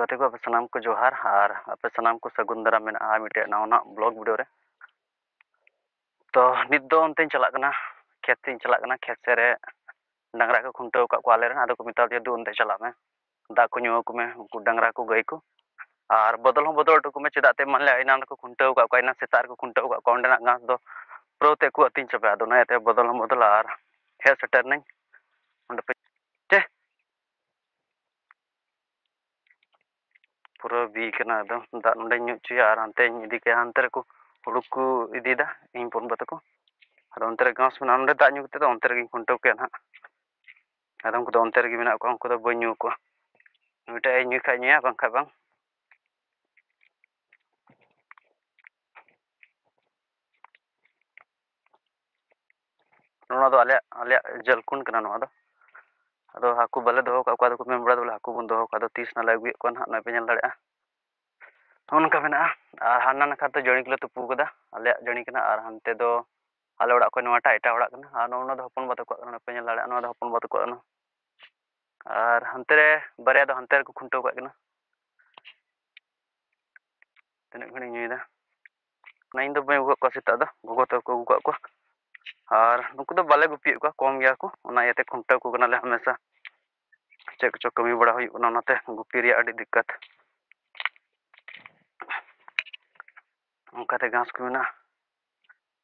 गाते को सनाम को जोहार और आप सनाम को सगुन दारा मेना मिटे नवा ब्लॉग वीडियो रे तो नित दो अंते चला कना खेत से चला कना खेत से रे डांगरा को खुंटो का को आले रे आदो को मिता जे दु अंते चला में दा को न्यू को में उनको डांगरा को गई को और बदल हो बदल टुकु में चेदाते मान ले इना को खुंटो का इना सेतार को खुंटो का अंडेना घास दो प्रोते को अतिन चबे आदो नाते बदल हो बदल और हे सेटर नहीं अंडे पे चे पूरा बी कना दो दा अंडे न्यू ची और अंते इदी के अंतर को हुड़ुक को इदीदा इन पोन बतको और अंतर घास में अंडे दा न्यू ते अंतर गिन खुंटो के ना आदम को अंतर गी मेना को उनको दो बन्यू को मिटा न्यू खा न्या बांग खा बांग नोना दो आले जलकुन कना नोना दो अदो हाकू बाले दो का को मेन बड़ा दो हाकू बन दो का दो 30 ना लागु को ना ना पे नेल दाड़े उनका मेना और हाना ना खाते जणी किलो तुपू कदा आले जणी कना और हनते दो आले ओड़ा को नोटा एटा ओड़ा कना और नोना दो हपन बात को ना पे नेल दाड़े नोना दो हपन बात को ना और हनते रे बारे दो हनते को खुंटो का कना तने घणी न्यूदा ना इन दो बे को सिता दो गोगो तो को को और नुकु दो बाले गुपी को कम गया को ओना येते खुंटो को कना ले हमेशा चेक चो कमी बड़ा हुई ओना नाते गुपी रे अड़ी दिक्कत उनकाते घास को मेना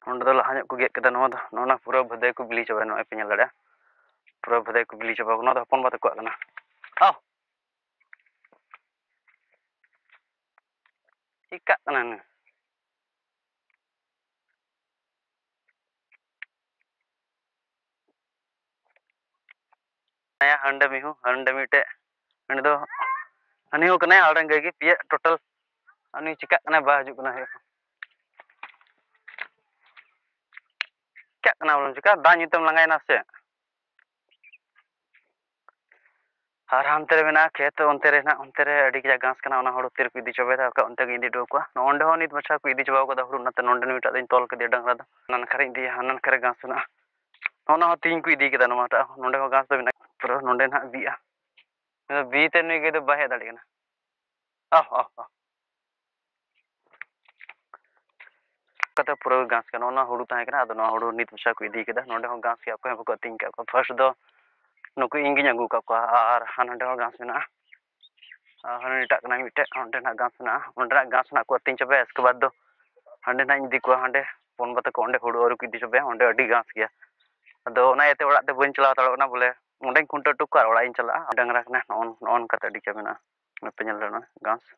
उन दो लहाñ को गेट कदा नोना दो नोना पूरा भदे को बिली चबा नो पे नेल दाड़े पूरा भदे को बिली चबा नो दो हपन बात को कना आओ इका कना न नया हंडे मिहु हंडे मिटे हंडे दो अनि हो कना आड़ंग गे पिए टोटल अनि चिका कना बा हजू कना क्या कना बोलम चिका दा न्यूतम लंगायना से और हमते रे मेना खेत onte रे अडी के घास कना ओना हड़ो तिर को इदी चबे दा onte गे इदी डो को नोंडे हो नित मछा को इदी चबा को दा हुरु नते नोंडे नुटा दिन तोल के दे डांगरा दा नन खरे इदी हनन खरे घास ना ओना हो तीन को इदी के दा नोटा नोंडे हो घास दो बिना पूरा नोंडे ना बिया बी ते नुई के दो बाहे दाड़ी कना कते पूरा घास कना ओना हुरु ताहे कना अदो हुरु नित मछा को इदी के दा नोंडे हो घास के आपको को तीन का फर्स्ट दो नुकु इंगी अगू का और हानडे हो घास मेना हाने इटा कना मिटे ओंडे ना घास ना ओंडे घास ना को तीन चबे इसके बाद दो हांडे ना इदी को हांडे पोन बता को ओंडे हुड़ो अरु की इदी चबे ओंडे अडी घास गया अदो ओना एते ओड़ा ते बन चला ताड़ो ना बोले ओंडे खुंटा टुक ओड़ा इन चला डांगरा कना नॉन कते अडी चबे ना पे नेल ना घास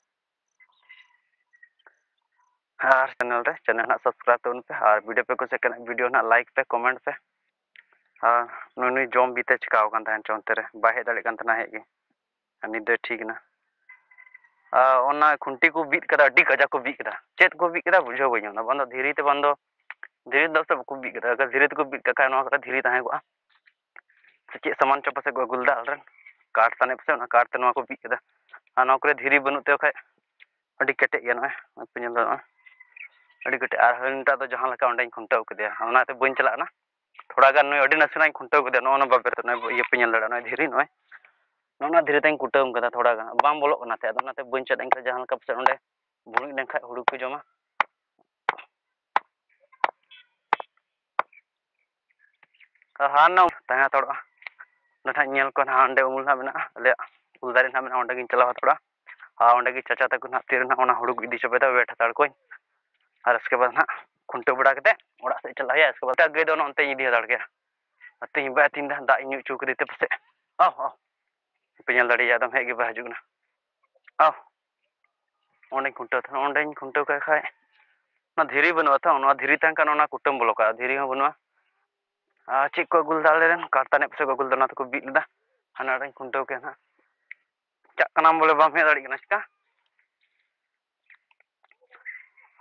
और चैनल ना सब्सक्राइब तोन पे और वीडियो पे को सेकंड वीडियो ना लाइक पे कमेंट पे हाँ नुई जम बीते चिकाव कान थान चोंते रे बाहे दाड़े कान तना हेगे अनि दे ठीक ना ओना खुंटी को बीत कदा अडी कजा को बीत कदा चेत को बीत कदा बुझो बई ना बंदो धीरे ते बंदो धीरे दो सब को बीत कदा अगर धीरे को बीत का नो कदा धीरे ताहे को चे सामान चपा से गुलदा अलरन काट ताने पे ना काट ते नो को बीत कदा आ नो करे धीरे बनु ते खाय अडी केटे गया ना पिन दा अडी केटे आर हनटा तो जहां लका ओंडे खुंटाव कदे ओना ते बन चला ना थोड़ा गान नुई अडी नसना खुंटाव कदे नो बाबेर तो ये पिन लड़ा ना धीरे नो नोना धीरे ताई कुटाम कदा थोड़ा गान बाम बोलो ना ते अदो ना ते बन चट एंका जहां लका पे ओंडे भुणी देखा हुड़ू को जमा हान ना ताया तोड़ा नठा नेल को ना ओंडे उमुल ना मेना ले उलदारी ना मेना ओंडे गिन चलावा थोड़ा आ ओंडे गी चाचा तक ना तीर ना ओना हुड़ू को इदी चबे दा वेट ताड़ को और इसके बाद ना खुंटे बड़ा कते ओड़ा से चलाया इसके बाद गए दो नते इदी दाड़ के तीन बा तीन दा न्यू चुक देते पसे आओ पिन दाड़ी आदम हेगे बा हजु ना आओ ओंडे खुंटे था ओंडे खुंटे का खाय ना धीरे बनवा था ओना धीरे तां का ओना कुटम बोलो का धीरे हो बनवा ची को गुल दाले रेन काटताने पे को गुल दना तो को बीट दा हाना रे खुंटे के ना चा कनाम बोले बाम हे दाड़ी कना चिका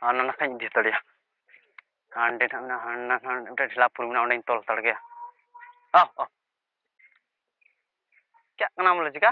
हाना ना खाई दे तड़िया हांडे ना हाना हांडे ढलापुर में ओंडे तोल तड़ गया आओ क्या कनाम बोले चिका